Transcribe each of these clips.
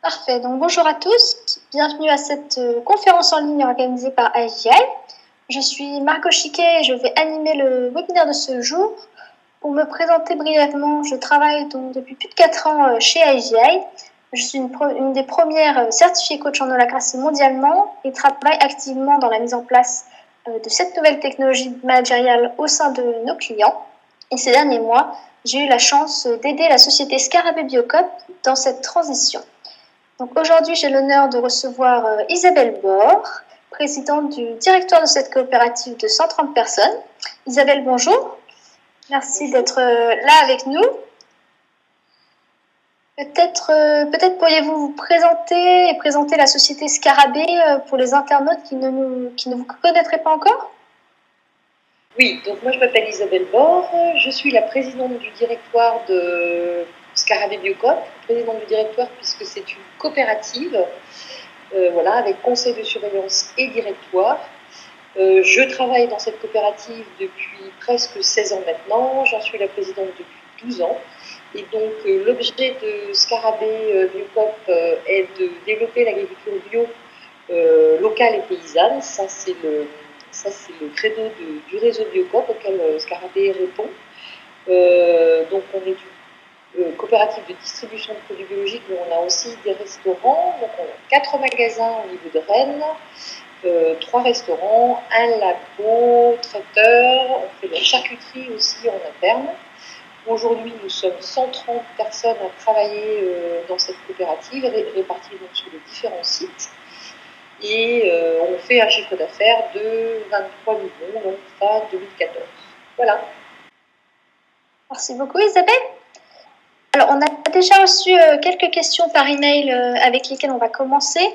Parfait. Donc bonjour à tous, bienvenue à cette conférence en ligne organisée par AGI. Je suis Margot Chiquet et je vais animer le webinaire de ce jour. Pour me présenter brièvement, je travaille donc depuis plus de 4 ans chez AGI. Je suis une des premières certifiées coach en holacratie mondialement et travaille activement dans la mise en place de cette nouvelle technologie managériale au sein de nos clients. Et ces derniers mois, j'ai eu la chance d'aider la société Scarabée Biocop dans cette transition. Donc aujourd'hui, j'ai l'honneur de recevoir Isabelle Bord, présidente du directoire de cette coopérative de 130 personnes. Isabelle, bonjour. Merci d'être là avec nous. Peut-être pourriez-vous vous présenter et présenter la société Scarabée pour les internautes qui ne vous connaîtraient pas encore? Oui, donc moi je m'appelle Isabelle Bord, je suis la présidente du directoire de Scarabée Biocop, présidente du directoire puisque c'est une coopérative, voilà, avec conseil de surveillance et directoire. Je travaille dans cette coopérative depuis presque 16 ans maintenant, j'en suis la présidente depuis 12 ans. Et donc l'objet de Scarabée Biocop est de développer l'agriculture bio locale et paysanne. Ça c'est le credo du réseau Biocop auquel Scarabée répond. Donc on est une coopérative de distribution de produits biologiques, mais on a aussi des restaurants. Donc on a 4 magasins au niveau de Rennes, 3 restaurants, un labo, traiteur, on fait de la charcuterie aussi en interne. Aujourd'hui, nous sommes 130 personnes à travailler dans cette coopérative, réparties donc sur les différents sites. Et on fait un chiffre d'affaires de 23 millions, donc fin 2014. Voilà. Merci beaucoup, Isabelle. Alors, on a déjà reçu quelques questions par email avec lesquelles on va commencer.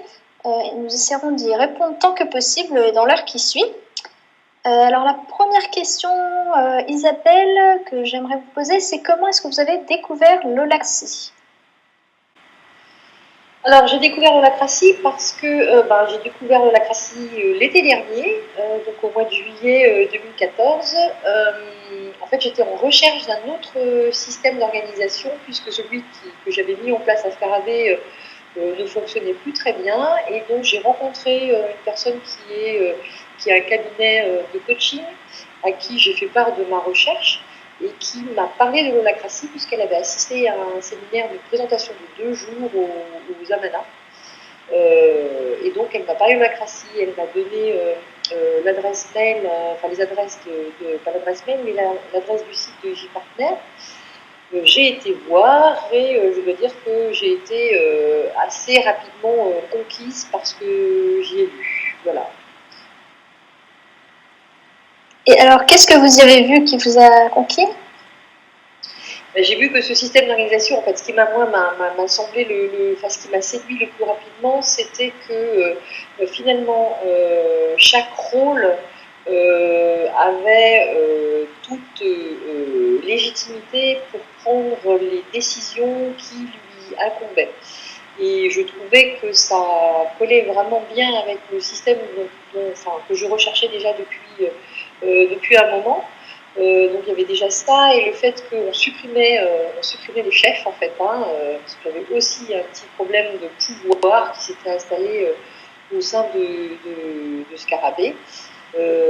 Nous essaierons d'y répondre tant que possible dans l'heure qui suit. Alors, la première question, Isabelle, que j'aimerais vous poser, c'est comment est-ce que vous avez découvert l'holacratie? Alors, j'ai découvert l'holacratie parce que j'ai découvert l'holacratie l'été dernier, donc au mois de juillet 2014. En fait, j'étais en recherche d'un autre système d'organisation puisque celui que j'avais mis en place à Scarabée ne fonctionnait plus très bien. Et donc, j'ai rencontré une personne qui a un cabinet de coaching à qui j'ai fait part de ma recherche et qui m'a parlé de l'holacratie puisqu'elle avait assisté à un séminaire de présentation de 2 jours aux Amana. Et donc elle m'a parlé de l'holacratie, elle m'a donné l'adresse mail, enfin les adresses pas l'adresse mail, mais l'adresse du site de J-Partner. J'ai été voir et je dois dire que j'ai été assez rapidement conquise parce que j'y ai vu. Voilà. Et alors, qu'est-ce que vous y avez vu qui vous a conquis? J'ai vu que ce système d'organisation, en fait, ce qui m'a semblé ce qui m'a séduit le plus rapidement, c'était que finalement chaque rôle avait toute légitimité pour prendre les décisions qui lui incombaient. Et je trouvais que ça collait vraiment bien avec le système que je recherchais déjà depuis un moment. Donc il y avait déjà ça et le fait qu'on supprimait les chefs en fait, parce que j'avais aussi un petit problème de pouvoir qui s'était installé au sein de Scarabée.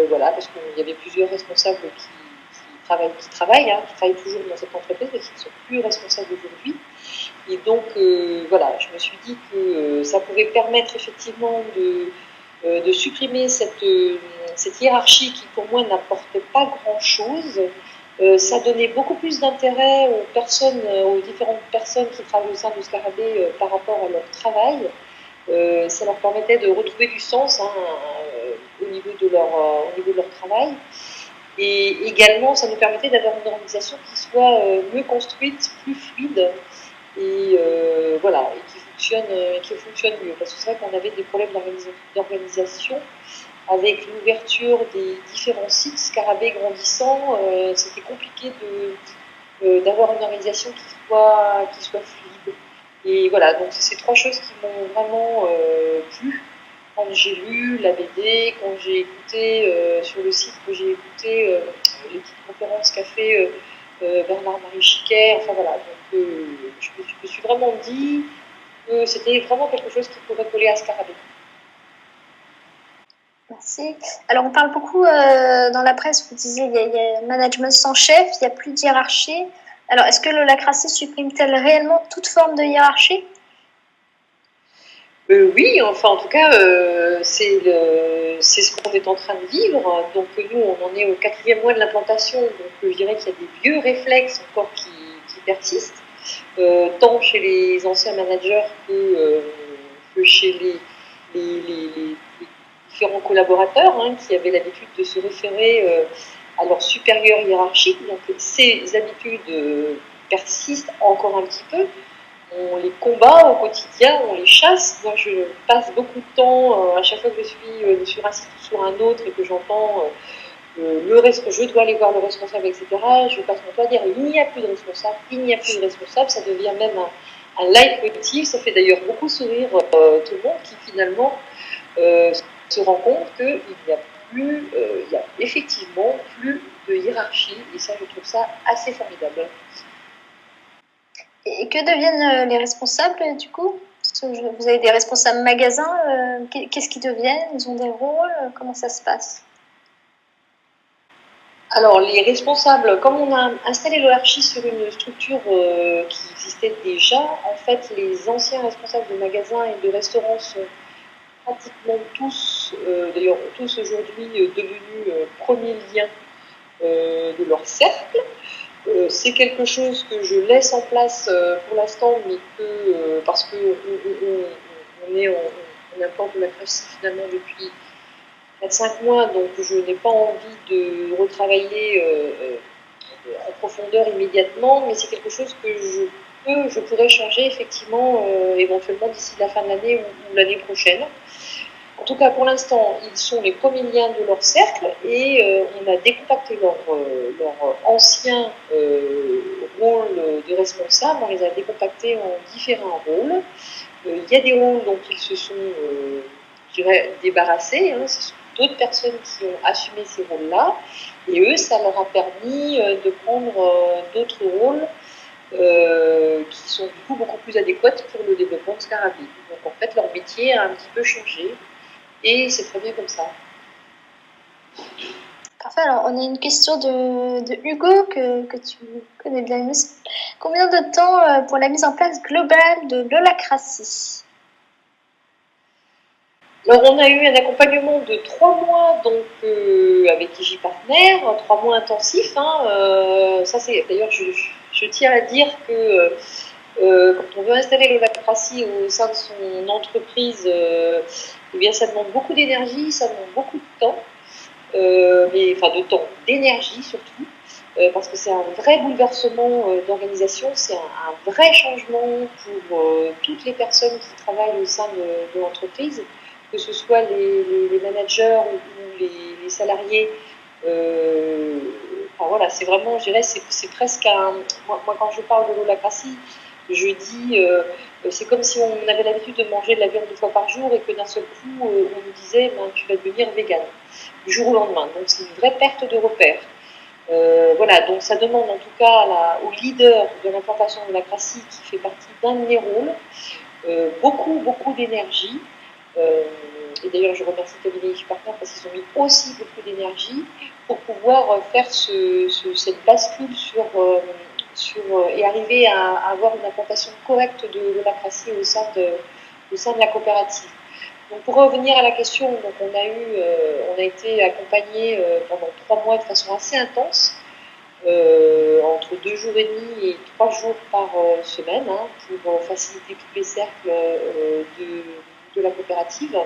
Voilà, parce qu'il y avait plusieurs responsables qui travaillent toujours dans cette entreprise, mais qui ne sont plus responsables aujourd'hui. Et donc, voilà, je me suis dit que ça pouvait permettre effectivement de supprimer cette hiérarchie qui, pour moi, n'apportait pas grand-chose. Ça donnait beaucoup plus d'intérêt aux différentes personnes qui travaillent au sein de Scarabée par rapport à leur travail. Ça leur permettait de retrouver du sens au niveau de leur travail. Et également, ça nous permettait d'avoir une organisation qui soit mieux construite, plus fluide et voilà, et qui fonctionne mieux. Parce que c'est vrai qu'on avait des problèmes d'organisation avec l'ouverture des différents sites Scarabée grandissant. C'était compliqué d'avoir une organisation qui soit fluide. Et voilà, donc c'est ces 3 choses qui m'ont vraiment plu quand j'ai lu la BD, quand j'ai écouté sur le site, que j'ai écouté les petites conférences qu'a fait Bernard-Marie Chiquet. Enfin voilà, donc je me suis vraiment dit, que c'était vraiment quelque chose qui pourrait coller à Scarabée. Merci. Alors, on parle beaucoup dans la presse, vous disiez, il y a management sans chef, il n'y a plus de hiérarchie. Alors, est-ce que l'holacratie supprime-t-elle réellement toute forme de hiérarchie? Oui, enfin en tout cas, c'est ce qu'on est en train de vivre. Donc nous, on en est au 4e mois de l'implantation, donc je dirais qu'il y a des vieux réflexes encore qui persistent, tant chez les anciens managers que chez les différents collaborateurs hein, qui avaient l'habitude de se référer à leur supérieur hiérarchique. Donc ces habitudes persistent encore un petit peu. On les combat au quotidien, on les chasse. Moi, je passe beaucoup de temps, à chaque fois que je suis sur un site ou sur un autre et que j'entends je dois aller voir le responsable, etc., je passe mon temps à dire il n'y a plus de responsable, il n'y a plus de responsable. Ça devient même un leitmotiv. Ça fait d'ailleurs beaucoup sourire tout le monde qui finalement se rend compte qu'il n'y a plus, il y a effectivement plus de hiérarchie. Et ça, je trouve ça assez formidable. Et que deviennent les responsables, du coup? Vous avez des responsables magasins, qu'est-ce qu'ils deviennent? Ils ont des rôles? Comment ça se passe? Alors, les responsables, comme on a installé l'hierarchie sur une structure qui existait déjà, en fait, les anciens responsables de magasins et de restaurants sont pratiquement tous, d'ailleurs tous aujourd'hui, devenus premiers liens de leur cercle. C'est quelque chose que je laisse en place pour l'instant, mais que parce que on implante la crèche finalement depuis 4-5 mois, donc je n'ai pas envie de retravailler en profondeur immédiatement, mais c'est quelque chose que je pourrais changer effectivement éventuellement d'ici la fin de l'année ou l'année prochaine. En tout cas, pour l'instant, ils sont les premiers liens de leur cercle et on a décompacté leur ancien rôle de responsable, on les a décompactés en différents rôles. Il y a des rôles dont ils se sont, je dirais, débarrassés. Hein. Ce sont d'autres personnes qui ont assumé ces rôles-là. Et eux, ça leur a permis de prendre d'autres rôles qui sont du coup beaucoup plus adéquates pour le développement de Scarabée. Donc en fait, leur métier a un petit peu changé. Et c'est très bien comme ça. Parfait, alors on a une question de Hugo que tu connais bien. Combien de temps pour la mise en place globale de l'holacratie? Alors on a eu un accompagnement de 3 mois donc avec Iji Partner, 3 mois intensifs. Hein, ça c'est d'ailleurs je tiens à dire que quand on veut installer l'holacratie au sein de son entreprise, eh bien ça demande beaucoup d'énergie, ça demande beaucoup de temps. D'énergie surtout, parce que c'est un vrai bouleversement d'organisation, c'est un vrai changement pour toutes les personnes qui travaillent au sein de l'entreprise, que ce soit les managers ou les salariés. Enfin voilà, c'est vraiment, je dirais, c'est presque un. Moi, quand je parle de l'holacratie, je dis, c'est comme si on avait l'habitude de manger de la viande 2 fois par jour et que d'un seul coup, on nous disait, ben, tu vas devenir végane du jour au lendemain. Donc c'est une vraie perte de repère. Voilà, donc ça demande en tout cas au leader de l'implantation de l'holacratie qui fait partie d'un de mes rôles, beaucoup d'énergie. Et d'ailleurs, je remercie le cabinet Partner parce qu'ils ont mis aussi beaucoup d'énergie pour pouvoir faire cette bascule et arriver à avoir une implantation correcte de l'holacratie au sein de la coopérative. Donc pour revenir à la question, donc on a été accompagné pendant 3 mois de façon assez intense, entre 2 jours et demi et 3 jours par semaine, hein, pour faciliter tous les cercles de la coopérative.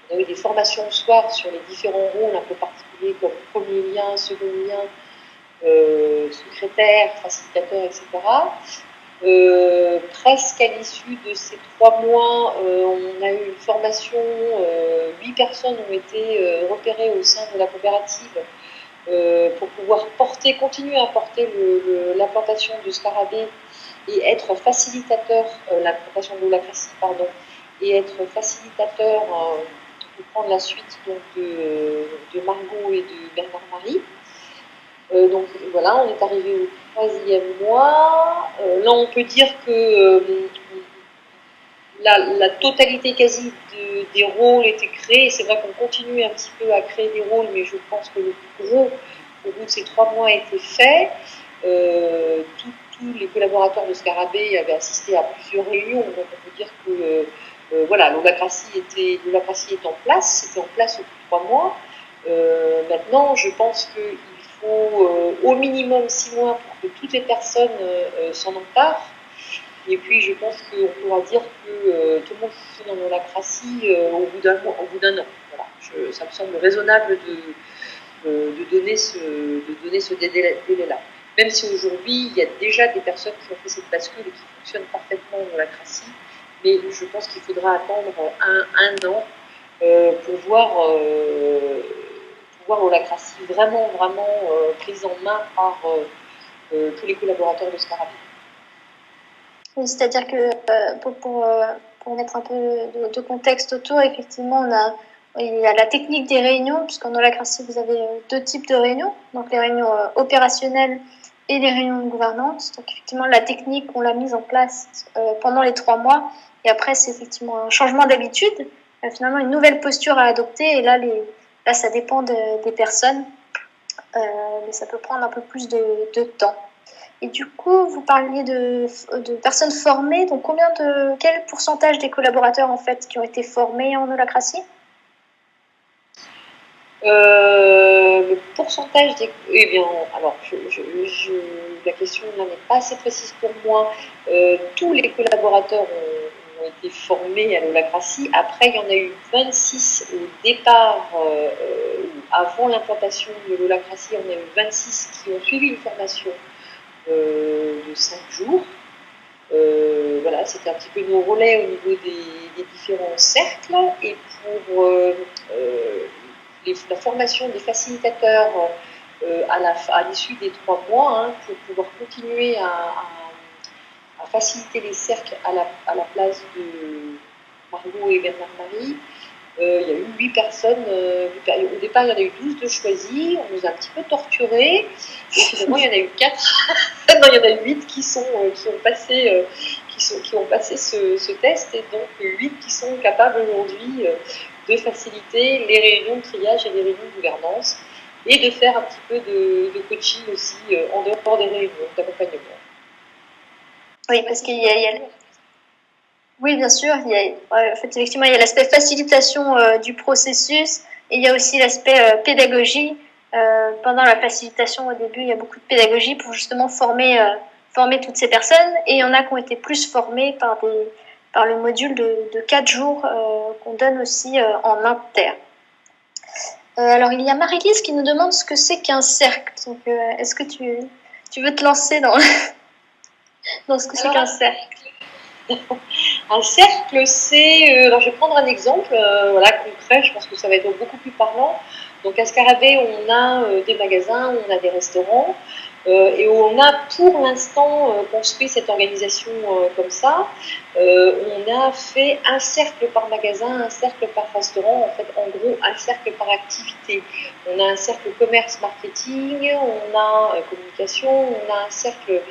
On a eu des formations le soir sur les différents rôles un peu particuliers comme premier lien, second lien, secrétaire, facilitateur, etc. Presque à l'issue de ces 3 mois, on a eu une formation, 8 personnes ont été repérées au sein de la coopérative pour pouvoir continuer à porter l'implantation de Scarabée et être facilitateur, l'implantation de l'holacratie, pardon, et être facilitateur pour prendre la suite donc, de Margot et de Bernard-Marie. Donc voilà, on est arrivé au 3e mois. Là, on peut dire que la totalité quasi des rôles étaient créés. C'est vrai qu'on continue un petit peu à créer des rôles, mais je pense que le gros, au bout de ces 3 mois, a été fait. Tous les collaborateurs de Scarabée avaient assisté à plusieurs réunions, donc on peut dire que voilà, l'holacratie est en place, c'était en place au bout de 3 mois. Maintenant, je pense qu'il faut au minimum 6 mois pour que toutes les personnes s'en emparent. Et puis, je pense qu'on pourra dire que tout le monde fonctionne en holacratie au bout d'un an. Voilà. Ça me semble raisonnable de donner ce délai-là. Même si aujourd'hui, il y a déjà des personnes qui ont fait cette bascule et qui fonctionnent parfaitement en holacratie, mais je pense qu'il faudra attendre un an pour voir l'holacratie vraiment prise en main par tous les collaborateurs de Scarabée. Oui, c'est-à-dire que pour mettre un peu de contexte autour, effectivement, il y a la technique des réunions, puisqu'en holacratie, vous avez 2 types de réunions, donc les réunions opérationnelles et les réunions de gouvernance. Donc effectivement, la technique, on l'a mise en place pendant les 3 mois, et après, c'est effectivement un changement d'habitude, finalement une nouvelle posture à adopter, et là, ça dépend des personnes, mais ça peut prendre un peu plus de temps. Et du coup, vous parliez de personnes formées. Donc, quel pourcentage des collaborateurs en fait qui ont été formés en holacratie? Le pourcentage des... Eh bien, alors, la question n'est pas assez précise pour moi. Tous les collaborateurs ont été formés à l'holacratie. Après, il y en a eu 26 au départ, avant l'implantation de l'holacratie, on a eu 26 qui ont suivi une formation de 5 jours. Voilà, c'était un petit peu nos relais au niveau des différents cercles. Et pour la formation des facilitateurs à l'issue des 3 mois, hein, pour pouvoir continuer à faciliter les cercles à la place de Margot et Bernard-Marie. Il y a eu 8 personnes. Au départ, il y en a eu 12 de choisis. On nous a un petit peu torturés. Et finalement, il y en a eu 4. Non, il y en a eu 8 qui ont passé ce test. Et donc, 8 qui sont capables aujourd'hui de faciliter les réunions de triage et les réunions de gouvernance. Et de faire un petit peu de coaching aussi en dehors des réunions d'accompagnement. Oui, parce qu'il y a Oui, bien sûr. En fait, effectivement, il y a l'aspect facilitation du processus et il y a aussi l'aspect pédagogie. Pendant la facilitation, au début, il y a beaucoup de pédagogie pour justement former toutes ces personnes. Et il y en a qui ont été plus formés par le module de 4 jours qu'on donne aussi en inter. Alors, il y a Marie-Lise qui nous demande ce que c'est qu'un cercle. Donc, est-ce que tu veux te lancer dans ce que c'est qu'un cercle? Un cercle, c'est... alors, je vais prendre un exemple concret, je pense que ça va être beaucoup plus parlant. Donc, à Scarabée, on a des magasins, on a des restaurants, et on a pour l'instant construit cette organisation comme ça. On a fait un cercle par magasin, un cercle par restaurant, en fait, en gros, un cercle par activité. On a un cercle commerce, marketing, on a communication, on a un cercle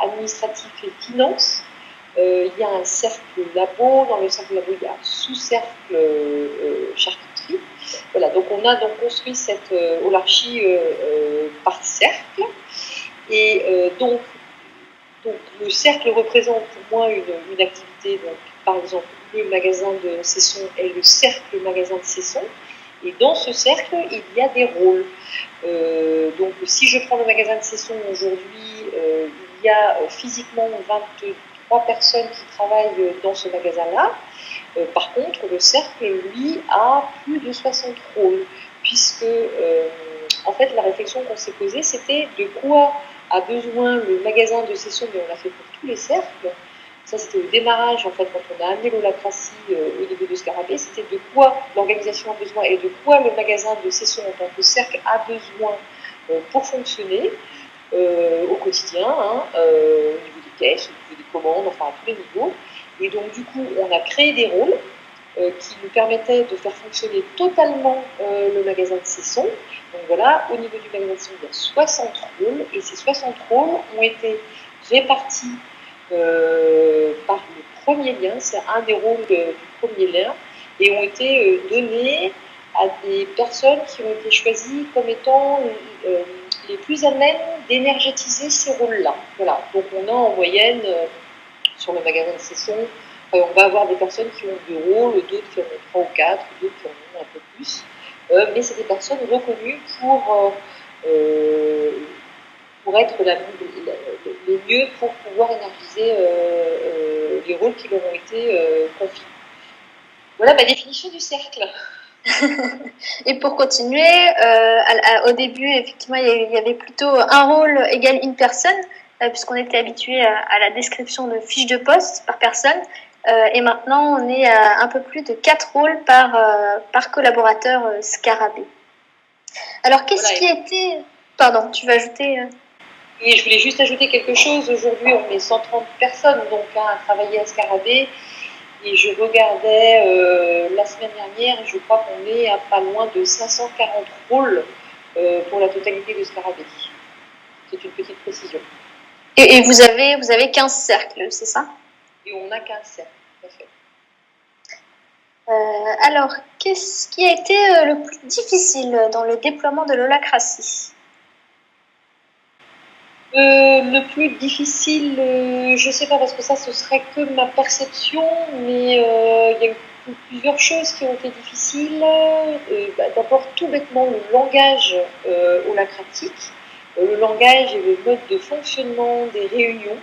administratif et finance. Il y a un cercle labo, dans le cercle labo il y a un sous-cercle charcuterie. Voilà, donc on a donc construit cette holarchie par cercle. Et donc le cercle représente pour moi une activité, donc par exemple le magasin de Cesson est le cercle magasin de Cesson. Et dans ce cercle, il y a des rôles. Donc si je prends le magasin de Cesson aujourd'hui, il y a physiquement 23 personnes qui travaillent dans ce magasin-là. Par contre, le cercle, lui, a plus de 60 rôles, puisque, en fait, la réflexion qu'on s'est posée, c'était de quoi a besoin le magasin de Cesson, mais on l'a fait pour tous les cercles. Ça, c'était au démarrage, en fait, quand on a amené l'holacratie au niveau de Scarabée, c'était de quoi l'organisation a besoin et de quoi le magasin de Cesson en tant que cercle a besoin pour fonctionner au quotidien, hein, au niveau des caisses, au niveau des commandes, enfin à tous les niveaux. Et donc, du coup, on a créé des rôles qui nous permettaient de faire fonctionner totalement le magasin de Cesson. Donc voilà, au niveau du magasin de Cesson, il y a 60 rôles, et ces 60 rôles ont été répartis par le premier lien, c'est un des rôles du premier lien, et ont été donnés à des personnes qui ont été choisies comme étant les plus à même d'énergétiser ces rôles-là. Voilà. Donc on a en moyenne, sur le magasin de Cesson, on va avoir des personnes qui ont 2 rôles, d'autres qui en ont 3 ou 4, d'autres qui en ont un peu plus. Mais c'est des personnes reconnues pour être les mieux pour pouvoir énergiser les rôles qui leur ont été confiés. Voilà ma définition du cercle. Et pour continuer, au début, effectivement, il y avait plutôt un rôle égale une personne, puisqu'on était habitué à la description de fiches de poste par personne. Et maintenant, on est à un peu plus de 4 rôles par collaborateur Scarabée. Alors, qu'est-ce qui a été... Pardon, tu veux ajouter Et je voulais juste ajouter quelque chose. Aujourd'hui, on est 130 personnes donc, à travailler à Scarabée. Et je regardais la semaine dernière, je crois qu'on est à pas loin de 540 rôles pour la totalité de Scarabée. C'est une petite précision. Et vous avez 15 cercles, c'est ça? Et on a 15 cercles, tout à fait. Alors, qu'est-ce qui a été le plus difficile dans le déploiement de l'holacratie? Le plus difficile, je ne sais pas, parce que ça, ce serait que ma perception, mais il y a eu plusieurs choses qui ont été difficiles. D'abord, tout bêtement, le langage holacratique, le langage et le mode de fonctionnement des réunions,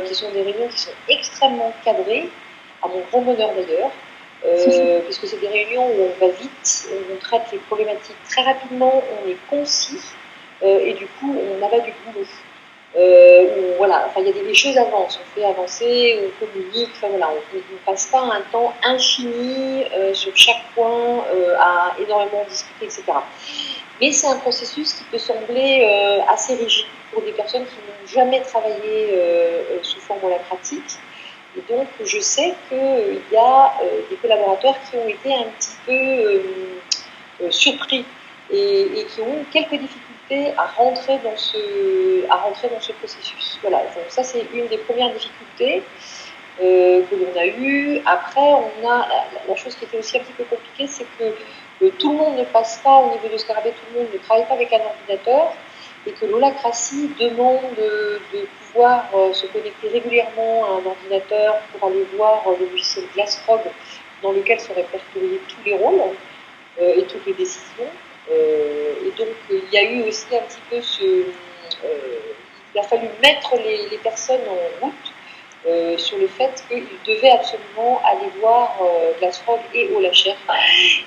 qui sont des réunions qui sont extrêmement cadrées, à mon grand bonheur d'ailleurs, puisque c'est des réunions où on va vite, on traite les problématiques très rapidement, on est concis. Et du coup, on n'a pas du boulot. Voilà, enfin, il y a des choses avancent, on fait avancer, on communique, enfin voilà, on ne passe pas un temps infini sur chaque point à énormément discuter, etc. Mais c'est un processus qui peut sembler assez rigide pour des personnes qui n'ont jamais travaillé sous forme holacratique. Et donc, je sais qu'il y a des collaborateurs qui ont été un petit peu surpris et qui ont quelques difficultés à rentrer dans ce processus. Voilà, donc ça c'est une des premières difficultés que l'on a eues. Après, on a la chose qui était aussi un petit peu compliquée, c'est que tout le monde ne passe pas au niveau de Scarabée, tout le monde ne travaille pas avec un ordinateur, et que l'holacratie demande de pouvoir se connecter régulièrement à un ordinateur pour aller voir le logiciel Glassfrog dans lequel sont répertoriés tous les rôles et toutes les décisions. Et donc, il y a eu aussi un petit peu il a fallu mettre les personnes en route sur le fait qu'ils devaient absolument aller voir Glassfrog et Olacher.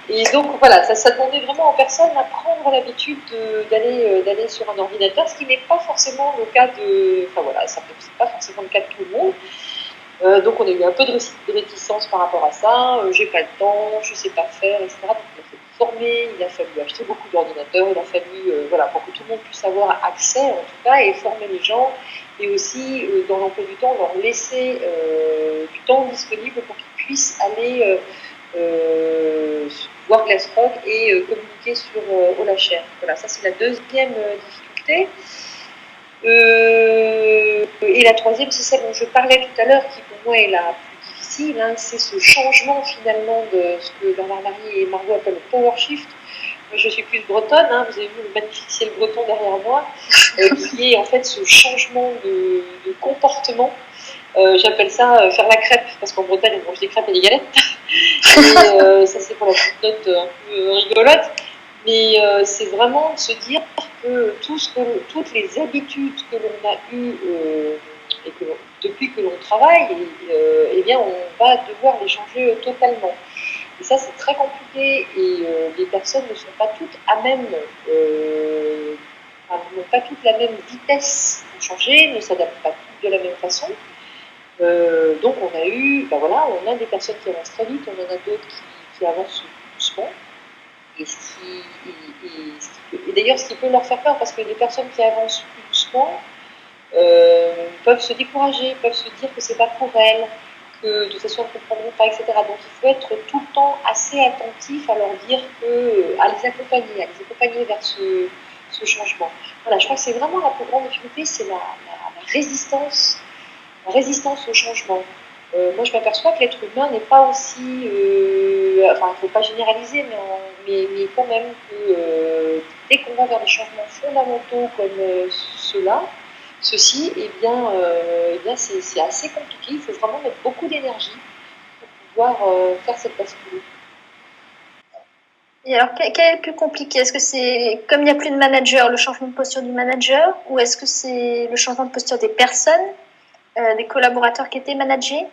Et donc, voilà, ça demandait vraiment aux personnes à prendre l'habitude d'aller sur un ordinateur, ce qui n'est pas forcément le cas de... Enfin, voilà, c'est pas forcément le cas de tout le monde. Donc on a eu un peu de réticence par rapport à ça, j'ai pas le temps, je sais pas faire, etc. Donc il a fallu former, il a fallu acheter beaucoup d'ordinateurs, il a fallu, voilà, pour que tout le monde puisse avoir accès en tout cas et former les gens, et aussi dans l'emploi du temps leur laisser du temps disponible pour qu'ils puissent aller voir Glassfrog et communiquer sur Olacher. Voilà, ça c'est la deuxième difficulté. Et la troisième, c'est celle dont je parlais tout à l'heure, qui pour moi est la plus difficile, hein, c'est ce changement finalement de ce que Bernard Marie et Margot appellent le power shift. Moi, je suis plus bretonne, hein, vous avez vu le magnifique ciel breton derrière moi, qui est en fait ce changement de comportement. J'appelle ça faire la crêpe, parce qu'en Bretagne, on mange des crêpes et des galettes. Et ça, c'est pour la petite note un peu rigolote. Mais c'est vraiment de se dire que toutes les habitudes que l'on a eues et depuis que l'on travaille, eh bien, on va devoir les changer totalement. Et ça, c'est très compliqué et les personnes ne sont pas toutes n'ont pas toutes la même vitesse pour changer, ne s'adaptent pas toutes de la même façon. Donc on a des personnes qui avancent très vite, on en a d'autres qui avancent doucement. Et d'ailleurs, ce qui peut leur faire peur, parce que les personnes qui avancent plus doucement peuvent se décourager, peuvent se dire que c'est pas pour elles, que de toute façon elles ne comprendront pas, etc. Donc il faut être tout le temps assez attentif à leur dire à les accompagner vers ce changement. Voilà, je crois que c'est vraiment la plus grande difficulté, c'est la résistance résistance au changement. Moi, je m'aperçois que l'être humain n'est pas aussi... enfin, il ne faut pas généraliser, mais quand même que dès qu'on va vers des changements fondamentaux comme ceux-ci, eh bien c'est assez compliqué. Il faut vraiment mettre beaucoup d'énergie pour pouvoir faire cette bascule. Et alors, quel est le plus compliqué? Est-ce que c'est, comme il n'y a plus de manager, le changement de posture du manager, ou est-ce que c'est le changement de posture des personnes, des collaborateurs qui étaient managés?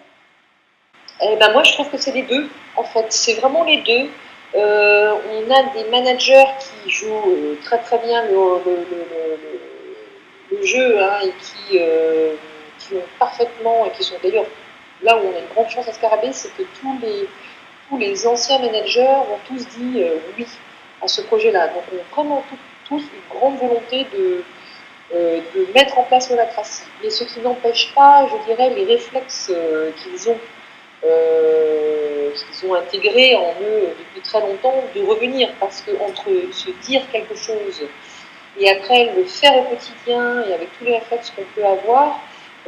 Eh ben moi, je trouve que c'est les deux, en fait. C'est vraiment les deux. On a des managers qui jouent très très bien le jeu hein, et qui ont parfaitement, et qui sont d'ailleurs là où on a une grande chance à Scarabée, c'est que tous les anciens managers ont tous dit oui à ce projet-là. Donc on a vraiment tous une grande volonté de mettre en place l'holacratie. Mais ce qui n'empêche pas, je dirais, les réflexes qu'ils ont intégré en eux depuis très longtemps, de revenir. Parce que entre se dire quelque chose et après le faire au quotidien et avec tous les réflexes qu'on peut avoir,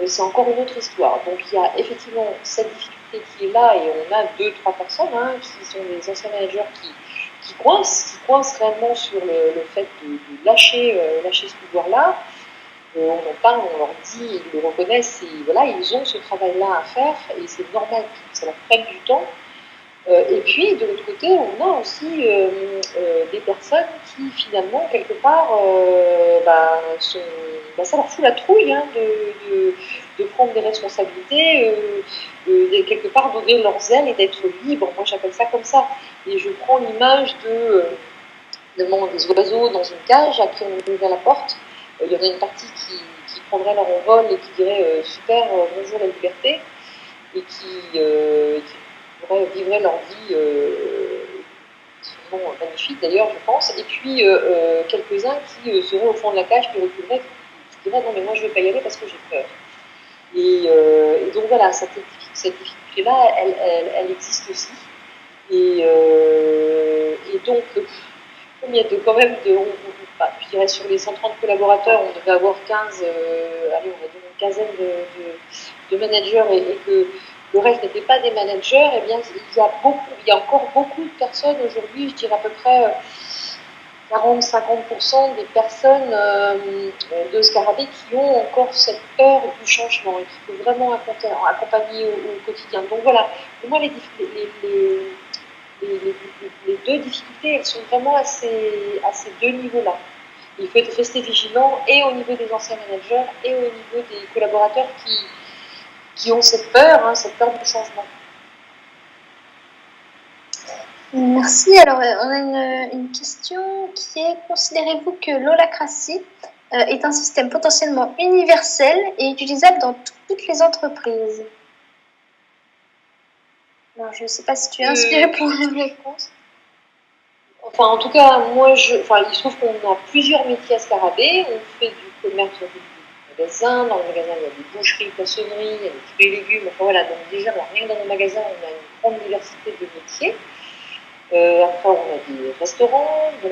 c'est encore une autre histoire. Donc il y a effectivement cette difficulté qui est là et on a 2-3 personnes hein, qui sont des anciens managers qui coincent réellement sur le fait de lâcher ce pouvoir-là. On en parle, on leur dit, ils le reconnaissent, et voilà, ils ont ce travail-là à faire, et c'est normal que ça leur prenne du temps. Et puis, de l'autre côté, on a aussi des personnes qui, finalement, quelque part, ça leur fout la trouille hein, de prendre des responsabilités, quelque part d'ouvrir leurs ailes et d'être libres. Moi, j'appelle ça comme ça. Et je prends l'image des oiseaux dans une cage à qui on ouvre la porte. Il y aurait une partie qui prendrait leur envol et qui dirait super, bonjour la liberté, et qui vivraient leur vie absolument magnifique d'ailleurs, je pense. Et puis quelques-uns qui seraient au fond de la cage, qui reculeraient, qui diraient non mais moi je ne vais pas y aller parce que j'ai peur. Et donc voilà, cette difficulté-là, elle existe aussi. Et donc, comme il y a quand même je dirais sur les 130 collaborateurs, on devait avoir 15, allez, on va dire une quinzaine de managers et que le reste n'était pas des managers, eh bien, il y a encore beaucoup de personnes aujourd'hui, je dirais à peu près 40-50% des personnes de Scarabée qui ont encore cette peur du changement et qui peuvent vraiment accompagner au quotidien. Donc voilà, pour moi, les deux difficultés, elles sont vraiment à ces deux niveaux-là. Il faut rester vigilant et au niveau des anciens managers et au niveau des collaborateurs qui ont cette peur du changement. Merci. Alors, on a une question qui est: considérez-vous que l'holacratie est un système potentiellement universel et utilisable dans toutes les entreprises? Alors, je ne sais pas si tu es inspirée pour une réponse. Enfin, en tout cas, il se trouve qu'on a plusieurs métiers à Scarabée. On fait du commerce du magasin. Dans le magasin, il y a des boucheries, poissonneries, il y a des fruits et légumes. Enfin voilà, donc déjà, rien que dans nos magasins, on a une grande diversité de métiers. Après, on a des restaurants, dans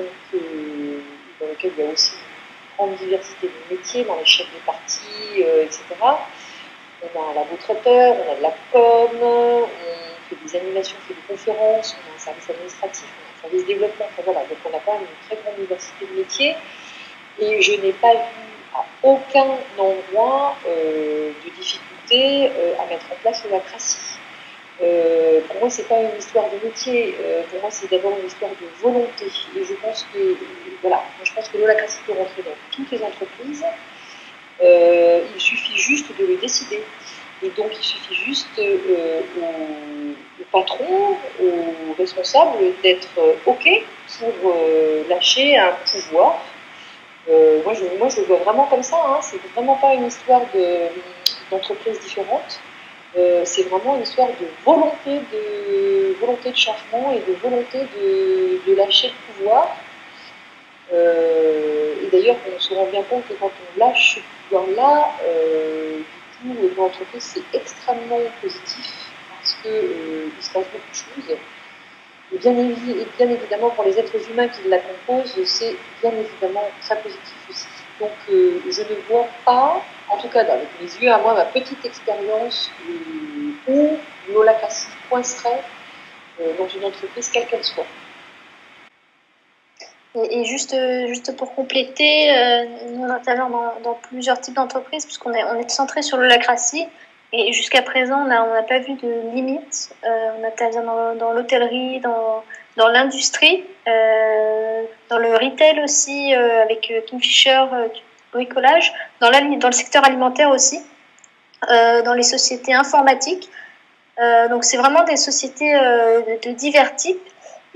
lesquels il y a aussi une grande diversité de métiers, dans les chefs de partie, etc. On a un labo-traiteur, on a de la com, on fait des animations, on fait des conférences, on a un service administratif, on a un service développement. Enfin, voilà, donc on a quand même une très grande diversité de métiers. Et je n'ai pas vu à aucun endroit de difficulté à mettre en place l'holacratie. Pour moi, c'est pas une histoire de métier. Pour moi, c'est d'abord une histoire de volonté. Et je pense que l'holacratie peut rentrer dans toutes les entreprises. Il suffit juste de le décider. Et donc, il suffit juste au patron, aux responsables d'être OK pour lâcher un pouvoir. Moi, je le vois vraiment comme ça. Hein. C'est vraiment pas une histoire d'entreprise différente. C'est vraiment une histoire de volonté de changement et de volonté de lâcher le pouvoir. Et d'ailleurs, on se rend bien compte que quand on lâche ce pouvoir-là, du coup, dans l'entreprise, c'est extrêmement positif parce qu'il se passe beaucoup de choses. Et bien évidemment, pour les êtres humains qui la composent, c'est bien évidemment très positif aussi. Donc, je ne vois pas, en tout cas avec mes yeux à moi, ma petite expérience, où l'holacratie coincerait dans une entreprise, quelle qu'elle soit. Et juste pour compléter, nous intervenons dans plusieurs types d'entreprises, puisqu'on est centré sur l'holacratie. Et jusqu'à présent, on n'a pas vu de limite. On intervient dans l'hôtellerie, dans l'industrie, dans le retail aussi, avec Kingfisher, bricolage, dans le secteur alimentaire aussi, dans les sociétés informatiques. Donc c'est vraiment des sociétés de divers types.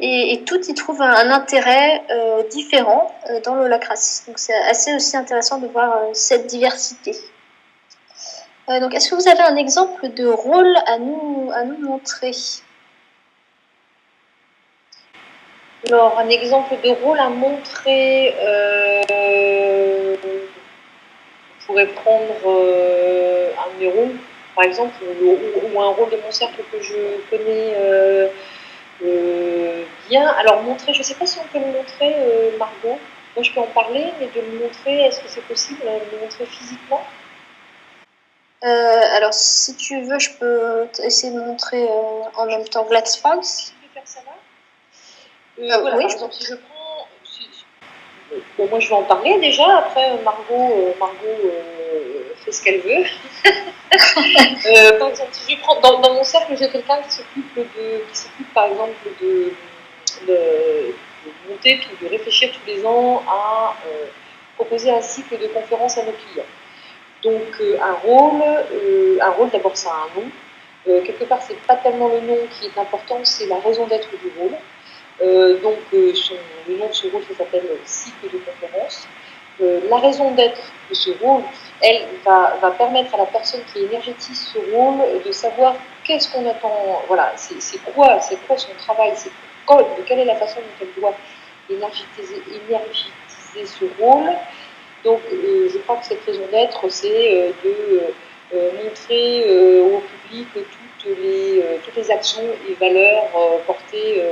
Et toutes y trouvent un intérêt différent dans l'holacratie. Donc c'est assez aussi intéressant de voir cette diversité. Donc est-ce que vous avez un exemple de rôle à nous montrer? Alors, un exemple de rôle à montrer, on pourrait prendre un de mes rôles, par exemple, ou un rôle de mon cercle que je connais bien. Alors, montrer, je ne sais pas si on peut le montrer, Margot. Moi, je peux en parler, mais de le montrer, est-ce que c'est possible de le montrer physiquement? Alors, si tu veux, je peux essayer de montrer en même temps Glass France. Tu peux faire ça là voilà, oui, par exemple, si je prends... Bon, moi, je vais en parler déjà. Après, Margot fait ce qu'elle veut. Par exemple, si je prends dans mon cercle, j'ai quelqu'un qui s'occupe par exemple de monter, de réfléchir tous les ans à proposer un cycle de conférences à nos clients. Donc un rôle d'abord ça a un nom. Quelque part, c'est pas tellement le nom qui est important, c'est la raison d'être du rôle. Le nom de ce rôle, ça s'appelle cycle de conférences. La raison d'être de ce rôle, elle va permettre à la personne qui énergétise ce rôle de savoir qu'est-ce qu'on attend, voilà, c'est quoi son travail, quelle est la façon dont elle doit énergétiser ce rôle. Donc, je crois que cette raison d'être, c'est de montrer au public toutes les actions et valeurs portées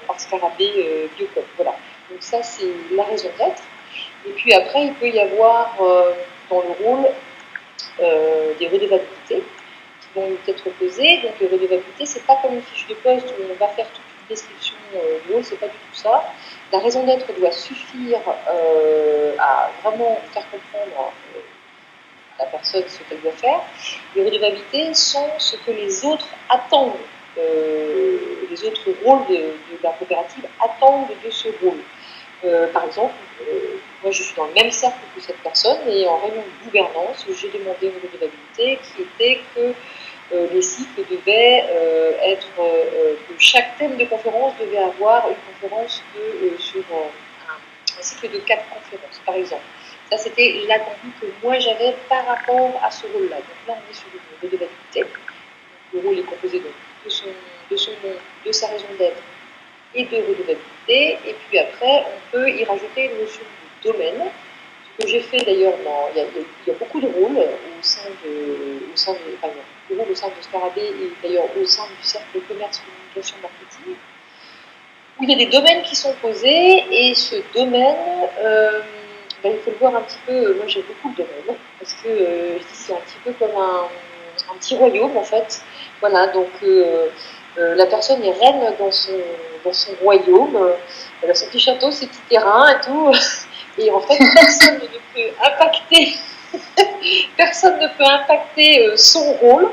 par Scarabée Biocop. Voilà. Donc ça, c'est la raison d'être. Et puis après, il peut y avoir dans le rôle des redevabilités qui vont être posées. Donc les redevabilités, c'est pas comme une fiche de poste où on va faire toute une description du rôle, c'est pas du tout ça. La raison d'être doit suffire à vraiment faire comprendre à la personne ce qu'elle doit faire. Les redevabilités sont ce que les autres attendent, les autres rôles de la coopérative attendent de ce rôle. Par exemple, moi je suis dans le même cercle que cette personne et en réunion de gouvernance, j'ai demandé une redevabilité qui était que les cycles devaient que chaque thème de conférence devait avoir une conférence sur un cycle de 4 conférences, par exemple. Ça, c'était l'attendu que moi j'avais par rapport à ce rôle-là. Donc là, on est sur une redevabilité. Le rôle est composé donc de sa raison d'être et de redevabilité. Et puis après, on peut y rajouter une notion de domaine. Ce que j'ai fait d'ailleurs, il y a beaucoup de rôles au sein de Scarabée et d'ailleurs au sein du cercle commerce, communication, marketing, où il y a des domaines qui sont posés et ce domaine, il faut le voir un petit peu. Moi, j'ai beaucoup de domaines parce que je dis c'est un petit peu comme un petit royaume en fait. Voilà, donc la personne est reine dans son royaume. Elle a son petit château, ses petits terrains et tout. Et en fait, personne ne peut impacter son rôle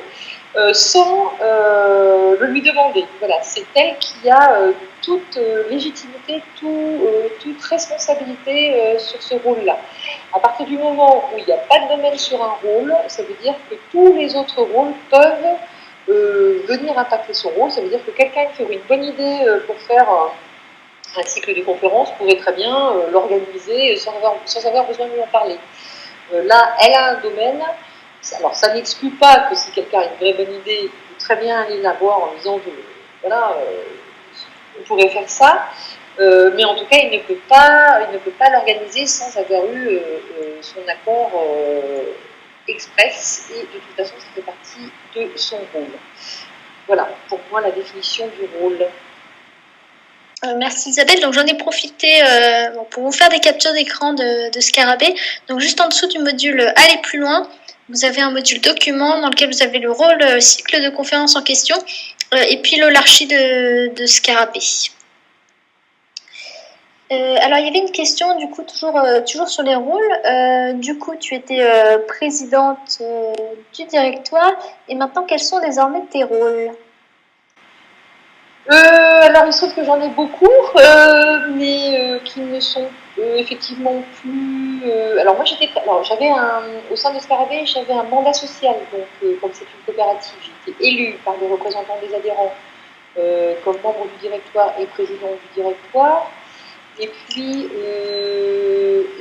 sans le lui demander. Voilà, c'est elle qui a toute légitimité, toute responsabilité sur ce rôle-là. À partir du moment où il n'y a pas de domaine sur un rôle, ça veut dire que tous les autres rôles peuvent venir impacter son rôle. Ça veut dire que quelqu'un qui aurait une bonne idée pour faire un cycle de conférence pourrait très bien l'organiser sans avoir besoin de lui en parler. Là, elle a un domaine. Alors, ça n'exclut pas que si quelqu'un a une vraie bonne idée, il peut très bien aller la voir en disant voilà, on pourrait faire ça. Mais en tout cas, il ne peut pas l'organiser sans avoir eu son accord express. Et de toute façon, ça fait partie de son rôle. Voilà, pour moi, la définition du rôle. Merci Isabelle. Donc j'en ai profité pour vous faire des captures d'écran de Scarabée. Donc juste en dessous du module Aller plus loin, vous avez un module document dans lequel vous avez le rôle cycle de conférence en question et puis l'holarchie de Scarabée. Alors il y avait une question du coup toujours sur les rôles. Du coup tu étais présidente du directoire et maintenant quels sont désormais tes rôles? Alors il se trouve que j'en ai beaucoup, mais qui ne sont effectivement plus. Alors moi j'avais au sein de Scarabée, j'avais un mandat social, donc comme c'est une coopérative, j'étais élue par les représentants des adhérents comme membre du directoire et président du directoire. Et puis,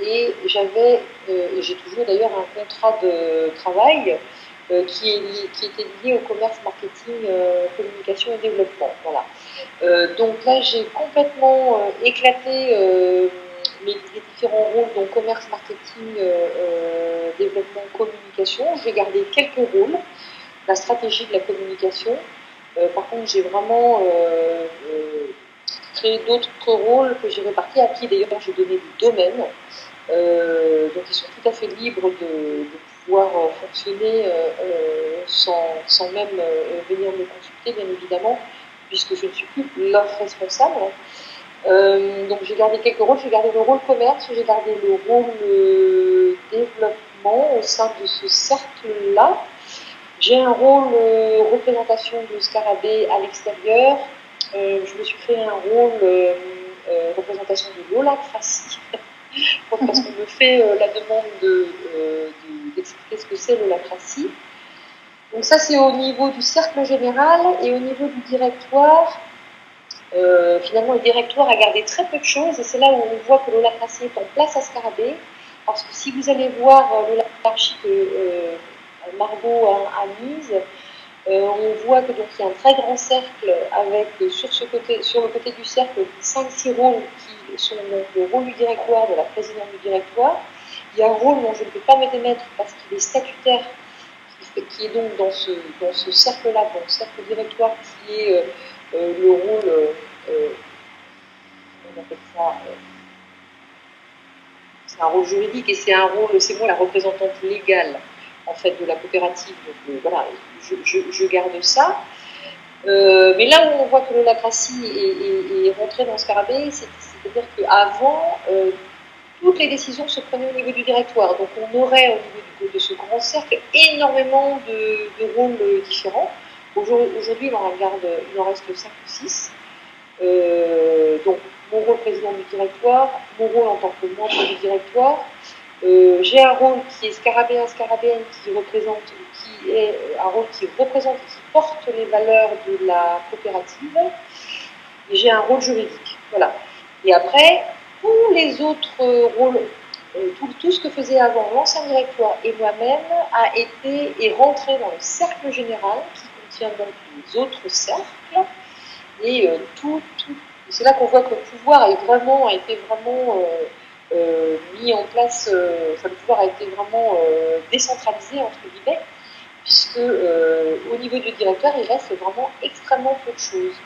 et j'ai toujours d'ailleurs un contrat de travail qui était lié au commerce, marketing, communication et développement. Voilà. Donc là, j'ai complètement éclaté les différents rôles, donc commerce, marketing, développement, communication. J'ai gardé quelques rôles, la stratégie de la communication. Par contre, j'ai vraiment créé d'autres rôles que j'ai répartis, à qui d'ailleurs j'ai donné des domaines. Donc ils sont tout à fait libres de pouvoir fonctionner sans même venir me consulter, bien évidemment, puisque je ne suis plus leur responsable. Donc j'ai gardé quelques rôles, j'ai gardé le rôle commerce, j'ai gardé le rôle développement au sein de ce cercle-là. J'ai un rôle représentation de Scarabée à l'extérieur. Je me suis créé un rôle représentation de l'holacratie, parce qu'on me fait la demande d'expliquer ce que c'est l'holacratie. Donc ça, c'est au niveau du cercle général, et au niveau du directoire, finalement, le directoire a gardé très peu de choses, et c'est là où on voit que l'holacratie est en place à Scarabée, parce que si vous allez voir l'holacratie que Margot a mise, on voit que donc il y a un très grand cercle avec sur le côté du cercle 5-6 rôles qui sont donc le rôle du directoire, de la présidente du directoire. Il y a un rôle dont je ne peux pas me démettre parce qu'il est statutaire, qui est donc dans ce cercle-là, dans le cercle directoire, qui est le rôle, on appelle ça, c'est un rôle juridique, et c'est moi la représentante légale en fait de la coopérative. Donc voilà, je garde ça. Mais là où on voit que l'holacratie est rentrée dans Scarabée, c'est-à-dire qu'avant, toutes les décisions se prenaient au niveau du directoire. Donc on aurait au niveau de ce grand cercle énormément de rôles différents. Aujourd'hui, il en reste 5 ou 6. Donc mon rôle président du directoire, mon rôle en tant que membre du directoire. J'ai un rôle qui est scarabéen, scarabéenne, qui est un rôle qui représente, qui porte les valeurs de la coopérative. Et j'ai un rôle juridique. Voilà. Et après, tous les autres rôles, tout ce que faisait avant l'ancien directoire et moi-même est rentré dans le cercle général qui contient donc les autres cercles. Et c'est là qu'on voit que le pouvoir a été vraiment mis en place, le pouvoir a été vraiment décentralisé, entre guillemets, puisque au niveau du directeur, il reste vraiment extrêmement peu de choses.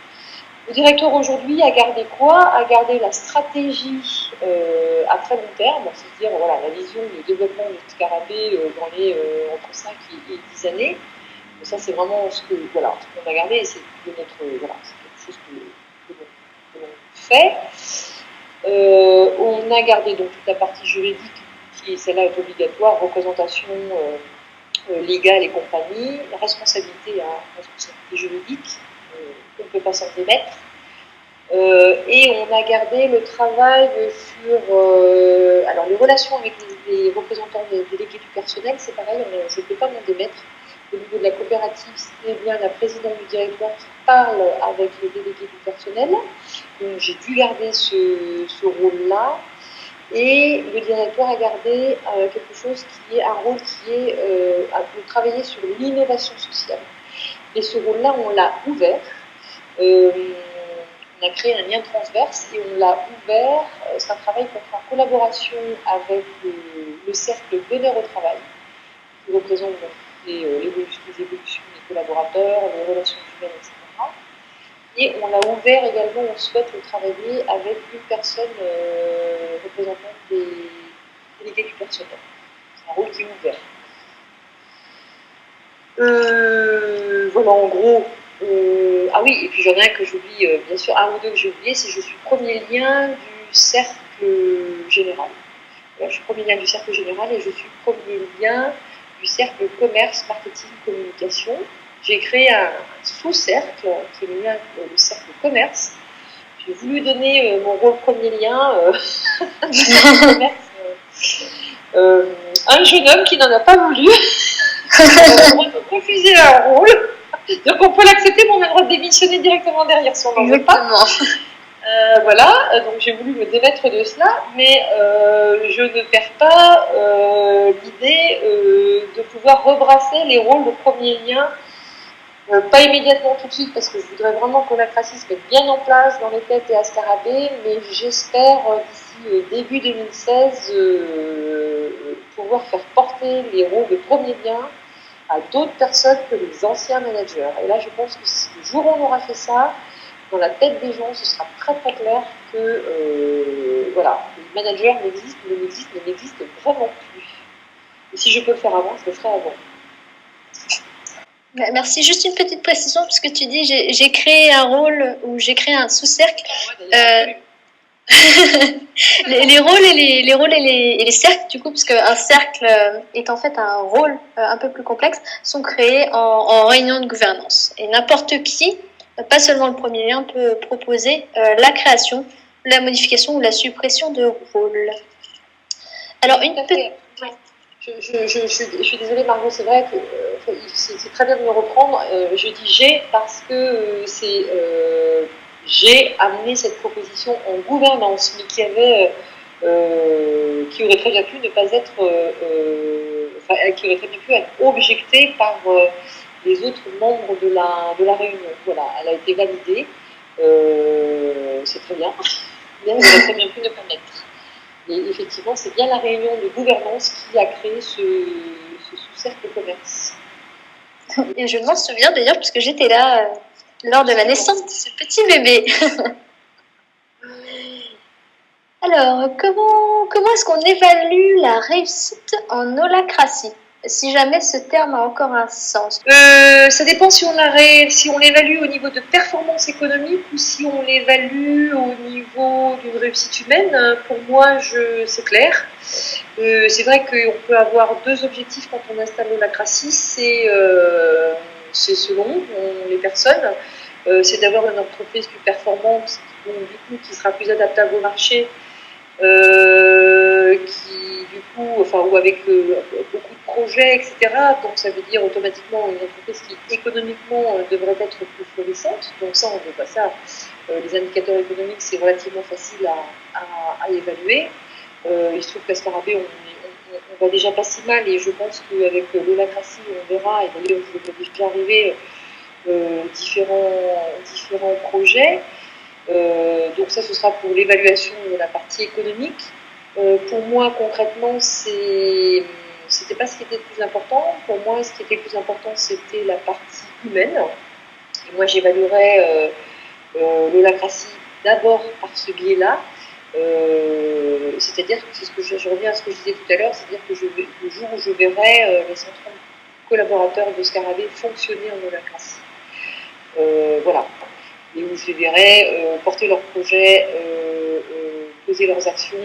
Le directeur aujourd'hui a gardé quoi? A gardé la stratégie à très long terme, c'est-à-dire voilà, la vision de développement du Scarabée dans les entre 5 et 10 années. Donc ça, c'est vraiment ce qu'on a gardé, et c'est de notre, c'est quelque chose que l'on fait. On a gardé donc toute la partie juridique, qui celle-là est obligatoire, représentation légale et compagnie, la responsabilité juridique, on ne peut pas s'en démettre. Et on a gardé le travail sur alors les relations avec les représentants des délégués du personnel, c'est pareil, je ne peux pas m'en démettre. Au niveau de la coopérative, c'est bien la présidente du directoire qui parle avec les délégués du personnel. Donc j'ai dû garder ce rôle-là. Et le directoire a gardé quelque chose qui est un rôle qui est de travailler sur l'innovation sociale. Et ce rôle-là, on l'a ouvert. On a créé un lien transverse et on l'a ouvert. C'est un travail qu'on fait en collaboration avec le cercle Bonheur au travail, qui représente les évolutions des collaborateurs, les relations humaines, etc. Et on l'a ouvert également, on souhaite le travailler avec une personne représentante des délégués du personnel. C'est un rôle qui est ouvert. Voilà, en gros. Ah oui, et puis j'en ai un que j'oublie, bien sûr, un ou deux que j'ai oublié, c'est que je suis premier lien du cercle général. Voilà, je suis premier lien du cercle général et je suis premier lien du cercle commerce, marketing, communication. J'ai créé un sous-cercle qui est le cercle commerce. J'ai voulu donner mon rôle premier lien du cercle commerce un jeune homme qui n'en a pas voulu. On a refusé un rôle. Donc on peut l'accepter, mais on a le droit de démissionner directement derrière si on n'en veut pas. Voilà, donc j'ai voulu me démettre de cela, mais je ne perds pas l'idée de pouvoir rebrasser les rôles de premier lien, pas immédiatement tout de suite, parce que je voudrais vraiment que l'holacratie se mette bien en place dans les têtes et à Scarabée, mais j'espère d'ici début 2016 pouvoir faire porter les rôles de premier lien à d'autres personnes que les anciens managers. Et là, je pense que si le jour où on aura fait ça, dans la tête des gens, ce sera très très clair que voilà, les managers n'existent vraiment plus. Et si je peux le faire avant, je le ferai avant. Merci. Juste une petite précision, puisque tu dis j'ai créé un rôle ou j'ai créé un sous-cercle. Les rôles et les cercles, du coup, puisque un cercle est en fait un rôle un peu plus complexe, sont créés en réunion de gouvernance. Et n'importe qui, pas seulement le premier lien, peut proposer la création, la modification ou la suppression de rôles. Alors, une petite... Je suis désolée, Margot, c'est vrai que c'est très bien de me reprendre. Je dis j'ai parce que j'ai amené cette proposition en gouvernance, mais qui aurait très bien pu ne pas être, qui aurait très bien pu être objectée par les autres membres de la réunion. Voilà, elle a été validée. C'est très bien. Mais elle aurait très bien pu ne pas mettre. Et effectivement, c'est bien la réunion de gouvernance qui a créé ce sous-cercle commerce. Et je m'en souviens d'ailleurs, puisque j'étais là lors de la naissance de ce petit bébé. Alors, comment est-ce qu'on évalue la réussite en holacratie, si jamais ce terme a encore un sens? Ça dépend si on l'évalue au niveau de performance économique ou si on l'évalue au niveau d'une réussite humaine. Pour moi, c'est clair. C'est vrai qu'on peut avoir deux objectifs quand on installe l'holacratie. C'est selon les personnes. C'est d'avoir une entreprise plus performante, qui sera plus adaptable au marché, ou avec beaucoup de projets, etc. Donc ça veut dire automatiquement une entreprise qui économiquement devrait être plus florissante. Donc ça, on voit ça. Les indicateurs économiques, c'est relativement facile à évaluer. Il se trouve qu'à Scarabée, on va déjà pas si mal, et je pense qu'avec l'holacratie, on verra, et d'ailleurs je vais déjà arriver différents projets. Donc ça, ce sera pour l'évaluation de la partie économique. Pour moi, concrètement, c'était pas ce qui était le plus important. Pour moi, ce qui était le plus important, c'était la partie humaine. Et moi, j'évaluerais l'holacratie d'abord par ce biais-là. C'est-à-dire que je reviens à ce que je disais tout à l'heure, c'est-à-dire que le jour où je verrai les 130 collaborateurs de Scarabée fonctionner en holacratie. Voilà. Et où je les verrai porter leurs projets, poser leurs actions,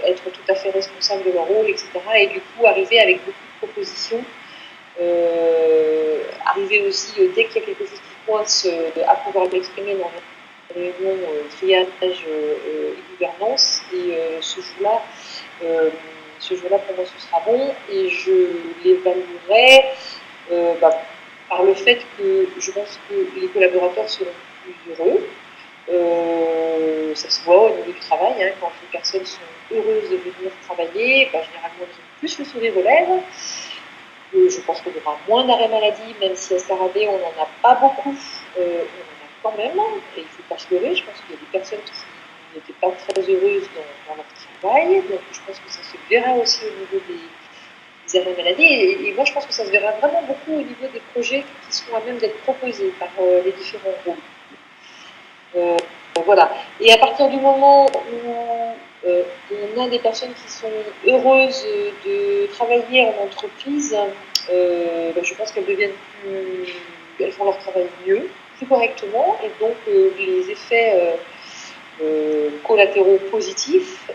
être tout à fait responsable de leur rôle, etc. Et du coup, arriver avec beaucoup de propositions, arriver aussi, dès qu'il y a quelque chose qui coince, à pouvoir l'exprimer dans une réunion triage et gouvernance. Et ce jour-là, pour moi, ce sera bon. Et je l'évaluerai par le fait que je pense que les collaborateurs seront plus heureux. Ça se voit au niveau du travail, hein, quand les personnes sont heureuses de venir travailler, généralement elles ont plus le sourire aux lèvres. Je pense qu'on aura moins d'arrêt maladie, même si à Scarabée on n'en a pas beaucoup, on en a quand même, et il ne faut pas se leurrer. Je pense qu'il y a des personnes qui n'étaient pas très heureuses dans leur travail, donc je pense que ça se verra aussi au niveau des arrêts maladie, et moi je pense que ça se verra vraiment beaucoup au niveau des projets qui seront à même d'être proposés par les différents groupes. Voilà. Et à partir du moment où on a des personnes qui sont heureuses de travailler en entreprise, je pense qu'elles deviennent elles font leur travail mieux, plus correctement, et donc les effets collatéraux positifs,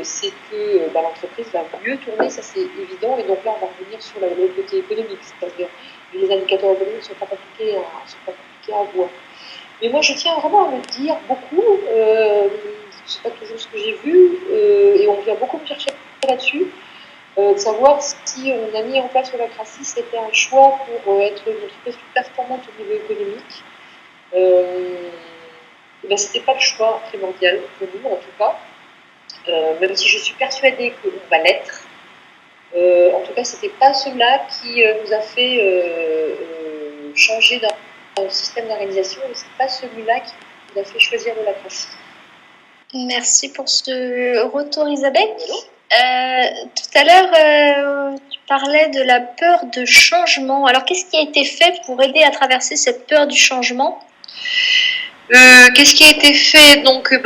c'est que l'entreprise va mieux tourner, ça c'est évident, et donc là on va revenir sur le côté économique, c'est-à-dire les indicateurs économiques ne sont pas compliqués à voir. Mais moi je tiens vraiment à le dire beaucoup, c'est pas toujours ce que j'ai vu, et on vient beaucoup me chercher là-dessus, de savoir si on a mis en place l'holacratie, c'était un choix pour être une entreprise plus performante au niveau économique. C'était pas le choix primordial pour nous en tout cas, même si je suis persuadée qu'on va l'être. En tout cas, c'était pas cela qui nous a fait changer dans le système d'organisation, et c'est pas celui-là qui nous a fait choisir l'holacratie. Merci pour ce retour, Isabelle. Tout à l'heure, tu parlais de la peur de changement. Alors, qu'est-ce qui a été fait pour aider à traverser cette peur du changement ? Qu'est-ce qui a été fait? Donc, tout